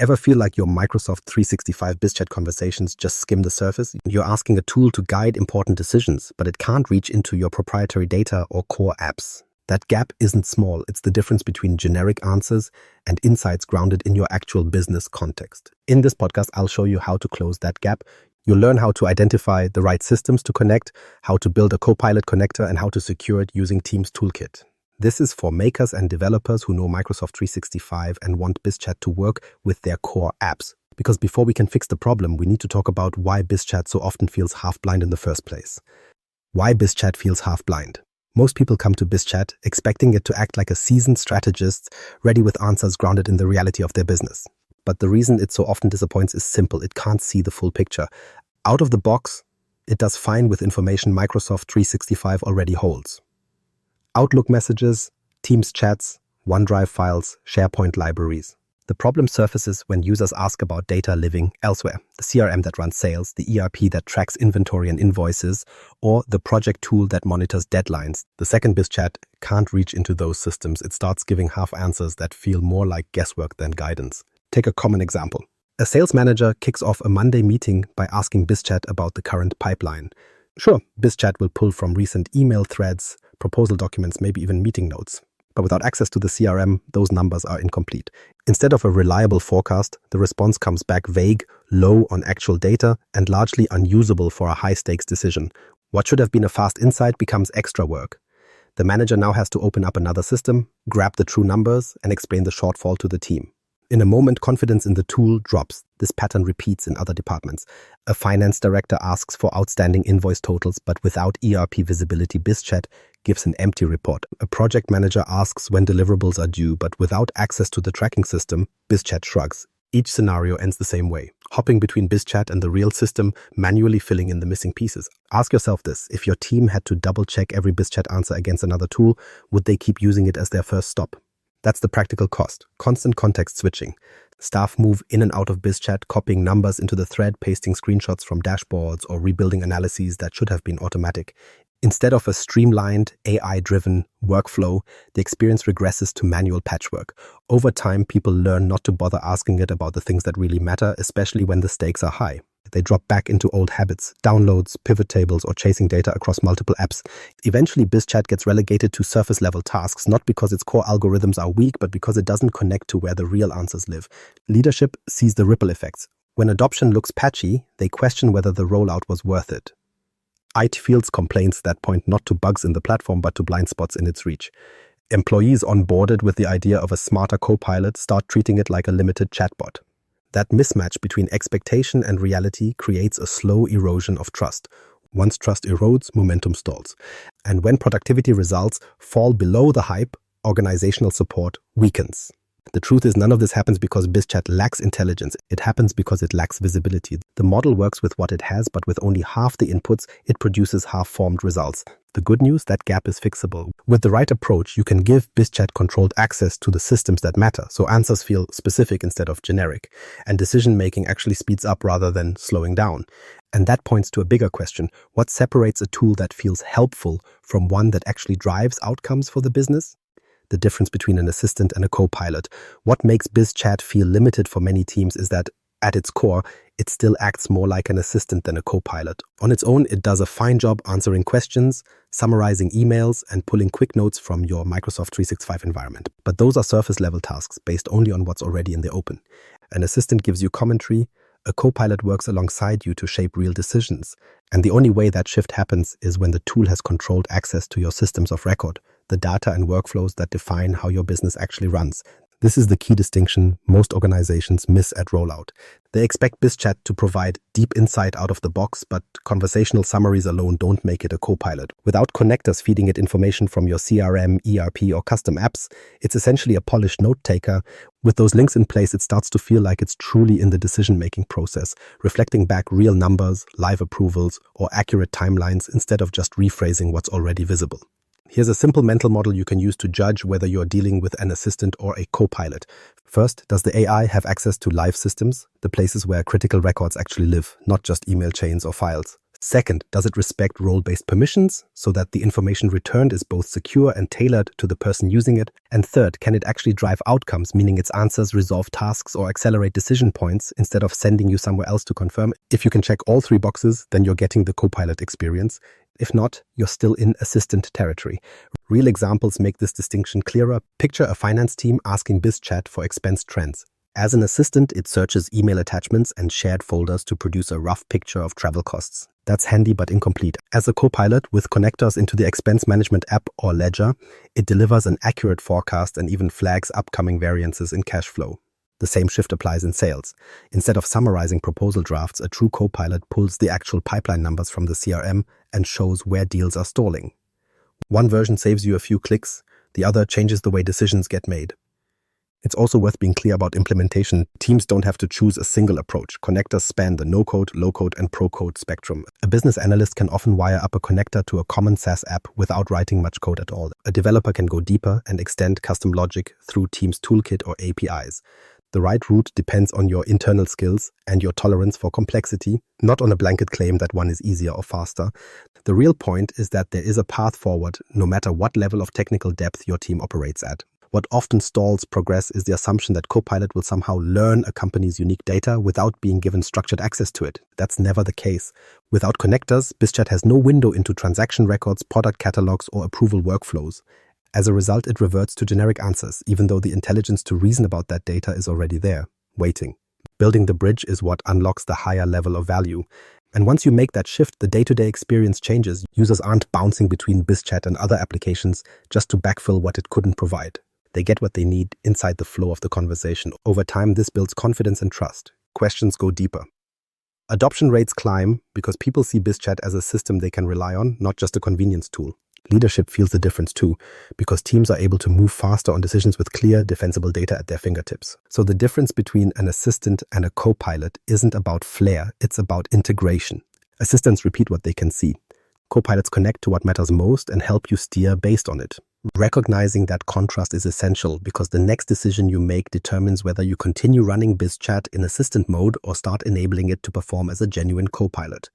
Ever feel like your Microsoft 365 BisChat conversations just skim the surface? You're asking a tool to guide important decisions, but it can't reach into your proprietary data or core apps. That gap isn't small. It's the difference between generic answers and insights grounded in your actual business context. In this podcast, I'll show you how to close that gap. You'll learn how to identify the right systems to connect, how to build a Copilot connector, and how to secure it using Teams Toolkit. This is for makers and developers who know Microsoft 365 and want BisChat to work with their core apps. Because before we can fix the problem, we need to talk about why BisChat so often feels half-blind in the first place. Why BisChat feels half-blind. Most people come to BisChat expecting it to act like a seasoned strategist, ready with answers grounded in the reality of their business. But the reason it so often disappoints is simple. It can't see the full picture. Out of the box, it does fine with information Microsoft 365 already holds. Outlook messages, Teams chats, OneDrive files, SharePoint libraries. The problem surfaces when users ask about data living elsewhere, the CRM that runs sales, the ERP that tracks inventory and invoices, or the project tool that monitors deadlines. The second BisChat can't reach into those systems. It starts giving half answers that feel more like guesswork than guidance. Take a common example. A sales manager kicks off a Monday meeting by asking BisChat about the current pipeline. Sure, BisChat will pull from recent email threads, proposal documents, maybe even meeting notes. But without access to the CRM, those numbers are incomplete. Instead of a reliable forecast, the response comes back vague, low on actual data, and largely unusable for a high-stakes decision. What should have been a fast insight becomes extra work. The manager now has to open up another system, grab the true numbers, and explain the shortfall to the team. In a moment, confidence in the tool drops. This pattern repeats in other departments. A finance director asks for outstanding invoice totals, but without ERP visibility, BisChat gives an empty report. A project manager asks when deliverables are due, but without access to the tracking system, BisChat shrugs. Each scenario ends the same way, hopping between BisChat and the real system, manually filling in the missing pieces. Ask yourself this: if your team had to double-check every BisChat answer against another tool, would they keep using it as their first stop? That's the practical cost. Constant context switching. Staff move in and out of BisChat, copying numbers into the thread, pasting screenshots from dashboards, or rebuilding analyses that should have been automatic. Instead of a streamlined, AI-driven workflow, the experience regresses to manual patchwork. Over time, people learn not to bother asking it about the things that really matter, especially when the stakes are high. They drop back into old habits, downloads, pivot tables, or chasing data across multiple apps. Eventually, BisChat gets relegated to surface-level tasks, not because its core algorithms are weak, but because it doesn't connect to where the real answers live. Leadership sees the ripple effects. When adoption looks patchy, they question whether the rollout was worth it. IT fields complaints that point not to bugs in the platform, but to blind spots in its reach. Employees onboarded with the idea of a smarter Copilot start treating it like a limited chatbot. That mismatch between expectation and reality creates a slow erosion of trust. Once trust erodes, momentum stalls. And when productivity results fall below the hype, organizational support weakens. The truth is, none of this happens because BisChat lacks intelligence. It happens because it lacks visibility. The model works with what it has, but with only half the inputs, it produces half-formed results. The good news, that gap is fixable. With the right approach, you can give BisChat controlled access to the systems that matter, so answers feel specific instead of generic, and decision-making actually speeds up rather than slowing down. And that points to a bigger question: what separates a tool that feels helpful from one that actually drives outcomes for the business? The difference between an assistant and a Copilot. What makes BisChat feel limited for many teams is that, at its core, it still acts more like an assistant than a Copilot. On its own, it does a fine job answering questions, summarizing emails, and pulling quick notes from your Microsoft 365 environment. But those are surface-level tasks based only on what's already in the open. An assistant gives you commentary. A Copilot works alongside you to shape real decisions. And the only way that shift happens is when the tool has controlled access to your systems of record, the data and workflows that define how your business actually runs. This is the key distinction most organizations miss at rollout. They expect BisChat to provide deep insight out of the box, but conversational summaries alone don't make it a Copilot. Without connectors feeding it information from your CRM, ERP, or custom apps, it's essentially a polished note-taker. With those links in place, it starts to feel like it's truly in the decision-making process, reflecting back real numbers, live approvals, or accurate timelines instead of just rephrasing what's already visible. Here's a simple mental model you can use to judge whether you're dealing with an assistant or a Copilot. First, does the AI have access to live systems, the places where critical records actually live, not just email chains or files? Second, does it respect role-based permissions so that the information returned is both secure and tailored to the person using it? And third, can it actually drive outcomes, meaning its answers resolve tasks or accelerate decision points instead of sending you somewhere else to confirm? If you can check all three boxes, then you're getting the Copilot experience. If not, you're still in assistant territory. Real examples make this distinction clearer. Picture a finance team asking BisChat for expense trends. As an assistant, it searches email attachments and shared folders to produce a rough picture of travel costs. That's handy but incomplete. As a Copilot with connectors into the expense management app or ledger, it delivers an accurate forecast and even flags upcoming variances in cash flow. The same shift applies in sales. Instead of summarizing proposal drafts, a true Copilot pulls the actual pipeline numbers from the CRM and shows where deals are stalling. One version saves you a few clicks, the other changes the way decisions get made. It's also worth being clear about implementation. Teams don't have to choose a single approach. Connectors span the no-code, low-code, and pro-code spectrum. A business analyst can often wire up a connector to a common SaaS app without writing much code at all. A developer can go deeper and extend custom logic through Teams Toolkit or APIs. The right route depends on your internal skills and your tolerance for complexity, not on a blanket claim that one is easier or faster. The real point is that there is a path forward, no matter what level of technical depth your team operates at. What often stalls progress is the assumption that Copilot will somehow learn a company's unique data without being given structured access to it. That's never the case. Without connectors, BisChat has no window into transaction records, product catalogs, or approval workflows. As a result, it reverts to generic answers, even though the intelligence to reason about that data is already there, waiting. Building the bridge is what unlocks the higher level of value. And once you make that shift, the day-to-day experience changes. Users aren't bouncing between BisChat and other applications just to backfill what it couldn't provide. They get what they need inside the flow of the conversation. Over time, this builds confidence and trust. Questions go deeper. Adoption rates climb because people see BisChat as a system they can rely on, not just a convenience tool. Leadership feels the difference too, because teams are able to move faster on decisions with clear, defensible data at their fingertips. So the difference between an assistant and a Copilot isn't about flair, it's about integration. Assistants repeat what they can see. Copilots connect to what matters most and help you steer based on it. Recognizing that contrast is essential because the next decision you make determines whether you continue running BisChat in assistant mode or start enabling it to perform as a genuine Copilot.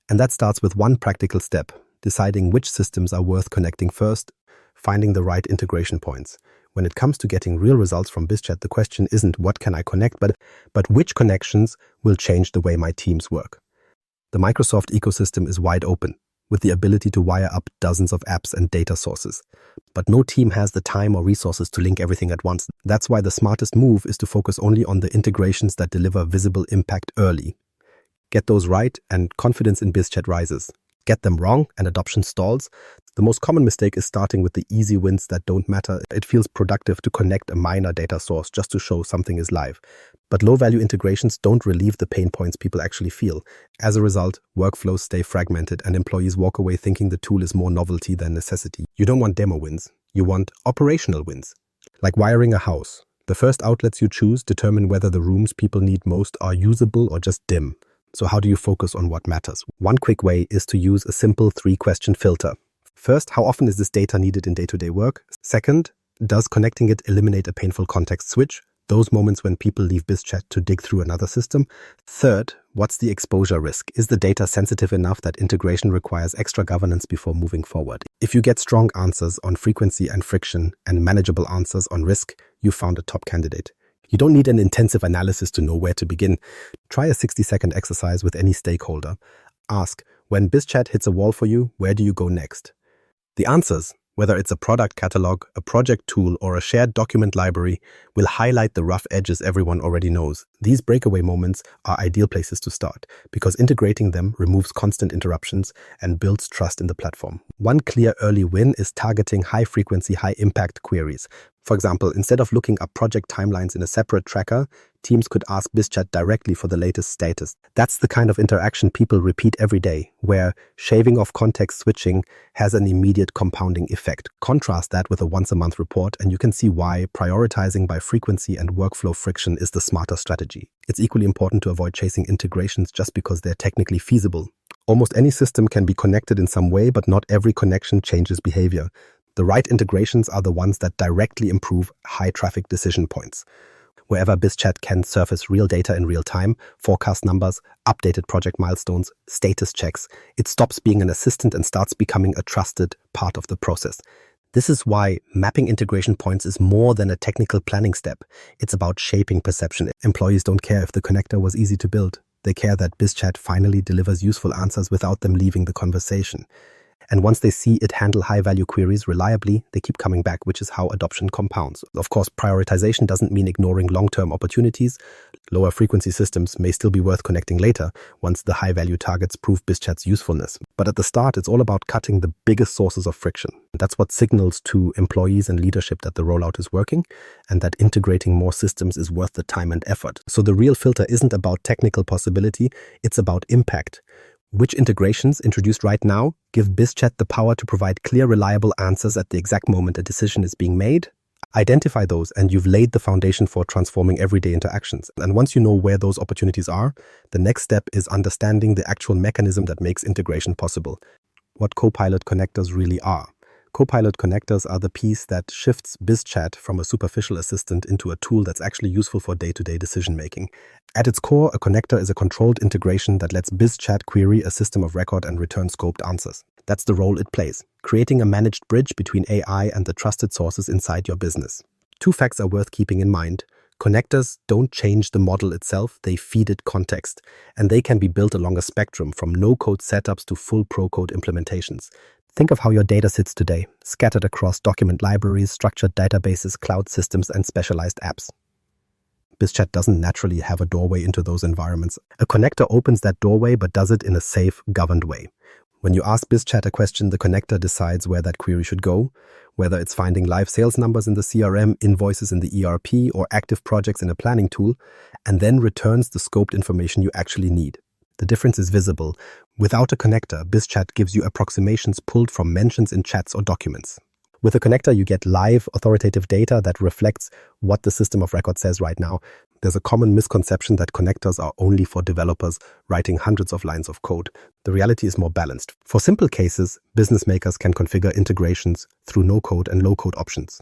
And that starts with one practical step: deciding which systems are worth connecting first, finding the right integration points. When it comes to getting real results from BisChat, the question isn't what can I connect, but which connections will change the way my teams work. The Microsoft ecosystem is wide open, with the ability to wire up dozens of apps and data sources. But no team has the time or resources to link everything at once. That's why the smartest move is to focus only on the integrations that deliver visible impact early. Get those right and confidence in BisChat rises. Get them wrong and adoption stalls. The most common mistake is starting with the easy wins that don't matter. It feels productive to connect a minor data source just to show something is live. But low-value integrations don't relieve the pain points people actually feel. As a result, workflows stay fragmented and employees walk away thinking the tool is more novelty than necessity. You don't want demo wins. You want operational wins. Like wiring a house. The first outlets you choose determine whether the rooms people need most are usable or just dim. So how do you focus on what matters? One quick way is to use a simple 3-question filter. First, how often is this data needed in day-to-day work? Second, does connecting it eliminate a painful context switch? Those moments when people leave BisChat to dig through another system. Third, what's the exposure risk? Is the data sensitive enough that integration requires extra governance before moving forward? If you get strong answers on frequency and friction and manageable answers on risk, you found a top candidate. You don't need an intensive analysis to know where to begin. Try a 60-second exercise with any stakeholder. Ask, when BisChat hits a wall for you, where do you go next? The answers, whether it's a product catalog, a project tool, or a shared document library, will highlight the rough edges everyone already knows. These breakaway moments are ideal places to start because integrating them removes constant interruptions and builds trust in the platform. One clear early win is targeting high-frequency, high-impact queries. For example, instead of looking up project timelines in a separate tracker, teams could ask BisChat directly for the latest status. That's the kind of interaction people repeat every day, where shaving off context switching has an immediate compounding effect. Contrast that with a once-a-month report, and you can see why prioritizing by frequency and workflow friction is the smarter strategy. It's equally important to avoid chasing integrations just because they're technically feasible. Almost any system can be connected in some way, but not every connection changes behavior. The right integrations are the ones that directly improve high-traffic decision points. wherever BisChat can surface real data in real time, forecast numbers, updated project milestones, status checks. It stops being an assistant and starts becoming a trusted part of the process. This is why mapping integration points is more than a technical planning step. It's about shaping perception. Employees don't care if the connector was easy to build. They care that BisChat finally delivers useful answers without them leaving the conversation. And once they see it handle high-value queries reliably, they keep coming back, which is how adoption compounds. Of course, prioritization doesn't mean ignoring long-term opportunities. Lower-frequency systems may still be worth connecting later, once the high-value targets prove BisChat's usefulness. But at the start, it's all about cutting the biggest sources of friction. That's what signals to employees and leadership that the rollout is working, and that integrating more systems is worth the time and effort. So the real filter isn't about technical possibility, it's about impact. Which integrations introduced right now give BisChat the power to provide clear, reliable answers at the exact moment a decision is being made? Identify those, and you've laid the foundation for transforming everyday interactions. And once you know where those opportunities are, the next step is understanding the actual mechanism that makes integration possible. What Copilot connectors really are. Copilot connectors are the piece that shifts BisChat from a superficial assistant into a tool that's actually useful for day-to-day decision-making. At its core, a connector is a controlled integration that lets BisChat query a system of record and return scoped answers. That's the role it plays, creating a managed bridge between AI and the trusted sources inside your business. Two facts are worth keeping in mind. Connectors don't change the model itself, they feed it context, and they can be built along a spectrum from no-code setups to full pro-code implementations. Think of how your data sits today, scattered across document libraries, structured databases, cloud systems, and specialized apps. BisChat doesn't naturally have a doorway into those environments. A connector opens that doorway, but does it in a safe, governed way. When you ask BisChat a question, the connector decides where that query should go, whether it's finding live sales numbers in the CRM, invoices in the ERP, or active projects in a planning tool, and then returns the scoped information you actually need. The difference is visible. Without a connector, BisChat gives you approximations pulled from mentions in chats or documents. With a connector, you get live, authoritative data that reflects what the system of record says right now. There's a common misconception that connectors are only for developers writing hundreds of lines of code. The reality is more balanced. For simple cases, business makers can configure integrations through no-code and low-code options.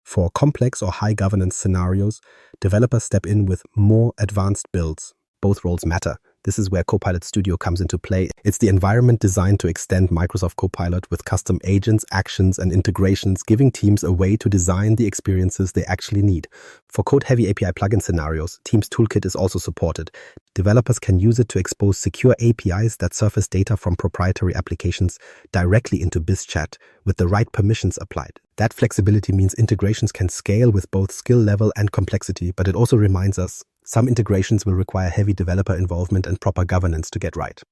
For complex or high-governance scenarios, developers step in with more advanced builds. Both roles matter. This is where Copilot Studio comes into play. It's the environment designed to extend Microsoft Copilot with custom agents, actions, and integrations, giving teams a way to design the experiences they actually need. For code-heavy API plugin scenarios, Teams Toolkit is also supported. Developers can use it to expose secure APIs that surface data from proprietary applications directly into BisChat with the right permissions applied. That flexibility means integrations can scale with both skill level and complexity, but it also reminds us some integrations will require heavy developer involvement and proper governance to get right.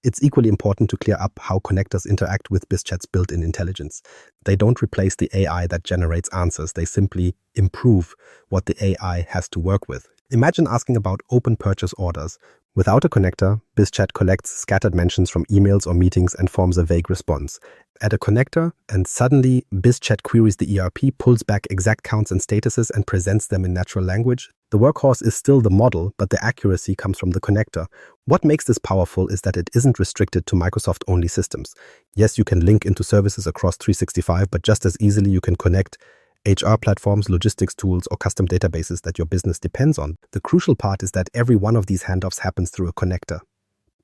It's equally important to clear up how connectors interact with BisChat's built-in intelligence. They don't replace the AI that generates answers, they simply improve what the AI has to work with. Imagine asking about open purchase orders. Without a connector, BisChat collects scattered mentions from emails or meetings and forms a vague response. Add a connector, and suddenly BisChat queries the ERP, pulls back exact counts and statuses, and presents them in natural language. The workhorse is still the model, but the accuracy comes from the connector. What makes this powerful is that it isn't restricted to Microsoft-only systems. Yes, you can link into services across 365, but just as easily you can connect HR platforms, logistics tools, or custom databases that your business depends on. The crucial part is that every one of these handoffs happens through a connector.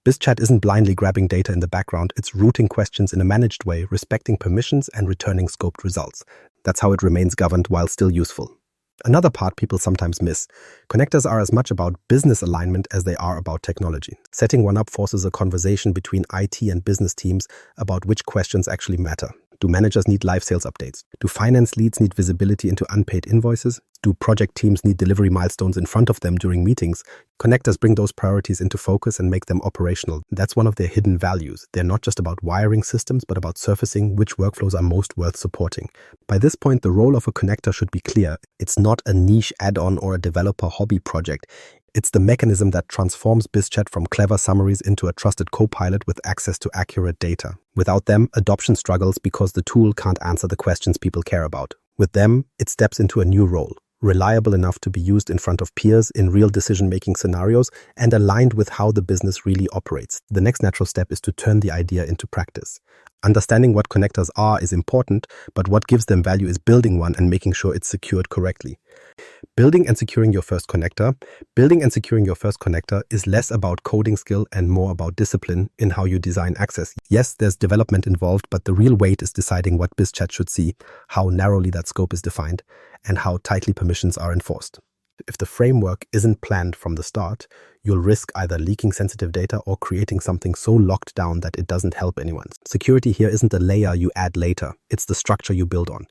BisChat isn't blindly grabbing data in the background, it's routing questions in a managed way, respecting permissions and returning scoped results. That's how it remains governed while still useful. Another part people sometimes miss. Connectors are as much about business alignment as they are about technology. Setting one up forces a conversation between IT and business teams about which questions actually matter. Do managers need live sales updates? Do finance leads need visibility into unpaid invoices? Do project teams need delivery milestones in front of them during meetings? Connectors bring those priorities into focus and make them operational. That's one of their hidden values. They're not just about wiring systems, but about surfacing which workflows are most worth supporting. By this point, the role of a connector should be clear. It's not a niche add-on or a developer hobby project. It's the mechanism that transforms BisChat from clever summaries into a trusted copilot with access to accurate data. Without them, adoption struggles because the tool can't answer the questions people care about. With them, it steps into a new role, reliable enough to be used in front of peers in real decision-making scenarios and aligned with how the business really operates. The next natural step is to turn the idea into practice. Understanding what connectors are is important, but what gives them value is building one and making sure it's secured correctly. Building and securing your first connector. Building and securing your first connector is less about coding skill and more about discipline in how you design access. Yes, there's development involved, but the real weight is deciding what BisChat should see, how narrowly that scope is defined, and how tightly permissions are enforced. If the framework isn't planned from the start, you'll risk either leaking sensitive data or creating something so locked down that it doesn't help anyone. Security here isn't a layer you add later, it's the structure you build on.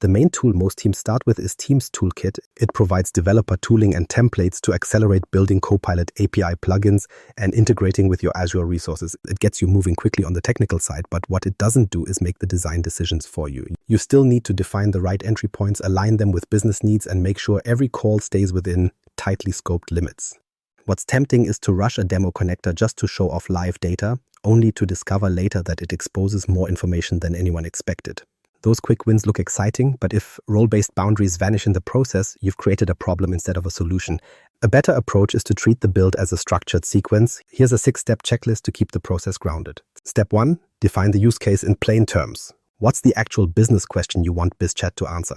The main tool most teams start with is Teams Toolkit. It provides developer tooling and templates to accelerate building Copilot API plugins and integrating with your Azure resources. It gets you moving quickly on the technical side, but what it doesn't do is make the design decisions for you. You still need to define the right entry points, align them with business needs, and make sure every call stays within tightly scoped limits. What's tempting is to rush a demo connector just to show off live data, only to discover later that it exposes more information than anyone expected. Those quick wins look exciting, but if role-based boundaries vanish in the process, you've created a problem instead of a solution. A better approach is to treat the build as a structured sequence. Here's a 6-step checklist to keep the process grounded. Step 1, define the use case in plain terms. What's the actual business question you want BisChat to answer?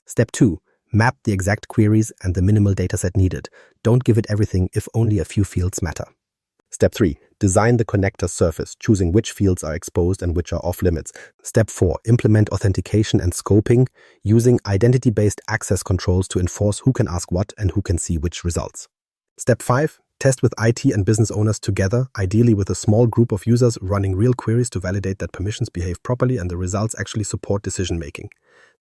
Step 2, map the exact queries and the minimal dataset needed. Don't give it everything if only a few fields matter. Step 3, design the connector surface, choosing which fields are exposed and which are off limits. Step 4, implement authentication and scoping, using identity-based access controls to enforce who can ask what and who can see which results. Step 5, test with IT and business owners together, ideally with a small group of users running real queries to validate that permissions behave properly and the results actually support decision-making.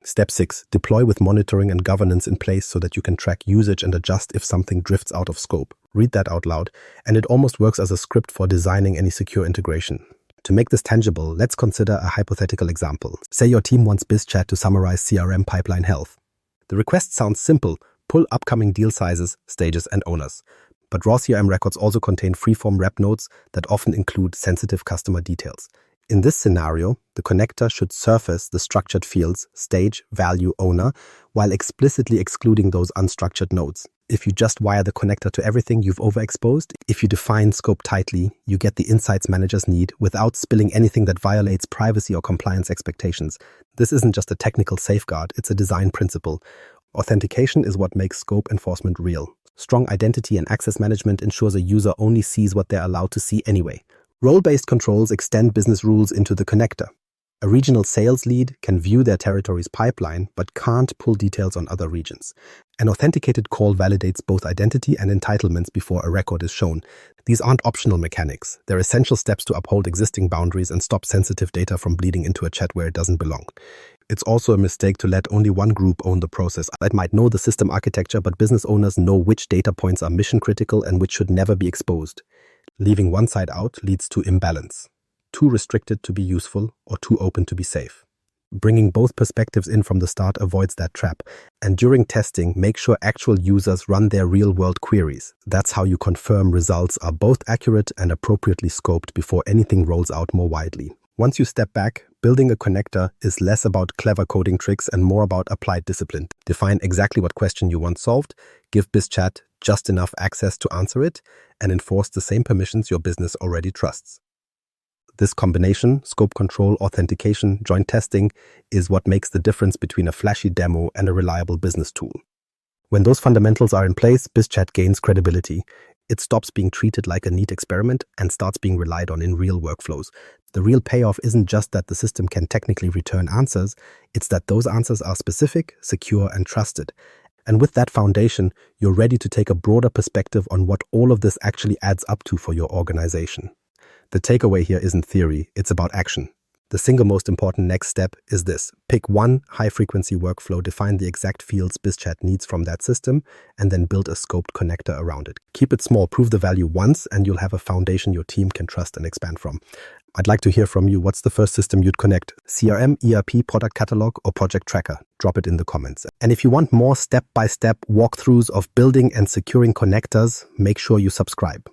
Step 6, deploy with monitoring and governance in place so that you can track usage and adjust if something drifts out of scope. Read that out loud, and it almost works as a script for designing any secure integration. To make this tangible, let's consider a hypothetical example. Say your team wants BisChat to summarize CRM pipeline health. The request sounds simple: pull upcoming deal sizes, stages, and owners. But raw CRM records also contain free-form rep notes that often include sensitive customer details. In this scenario, the connector should surface the structured fields, stage, value, owner, while explicitly excluding those unstructured nodes. If you just wire the connector to everything, you've overexposed. If you define scope tightly, you get the insights managers need without spilling anything that violates privacy or compliance expectations. This isn't just a technical safeguard, it's a design principle. Authentication is what makes scope enforcement real. Strong identity and access management ensures a user only sees what they're allowed to see anyway. Role-based controls extend business rules into the connector. A regional sales lead can view their territory's pipeline, but can't pull details on other regions. An authenticated call validates both identity and entitlements before a record is shown. These aren't optional mechanics. They're essential steps to uphold existing boundaries and stop sensitive data from bleeding into a chat where it doesn't belong. It's also a mistake to let only one group own the process. It might know the system architecture, but business owners know which data points are mission critical and which should never be exposed. Leaving one side out leads to imbalance. Too restricted to be useful or too open to be safe. Bringing both perspectives in from the start avoids that trap. And during testing, make sure actual users run their real-world queries. That's how you confirm results are both accurate and appropriately scoped before anything rolls out more widely. Once you step back, building a connector is less about clever coding tricks and more about applied discipline. Define exactly what question you want solved, give BisChat just enough access to answer it, and enforce the same permissions your business already trusts. This combination, scope control, authentication, joint testing, is what makes the difference between a flashy demo and a reliable business tool. When those fundamentals are in place, BisChat gains credibility. It stops being treated like a neat experiment and starts being relied on in real workflows. The real payoff isn't just that the system can technically return answers, it's that those answers are specific, secure, and trusted. And with that foundation, you're ready to take a broader perspective on what all of this actually adds up to for your organization. The takeaway here isn't theory, it's about action. The single most important next step is this. Pick one high-frequency workflow, define the exact fields BisChat needs from that system, and then build a scoped connector around it. Keep it small, prove the value once, and you'll have a foundation your team can trust and expand from. I'd like to hear from you. What's the first system you'd connect? CRM, ERP, product catalog, or project tracker? Drop it in the comments. And if you want more step-by-step walkthroughs of building and securing connectors, make sure you subscribe.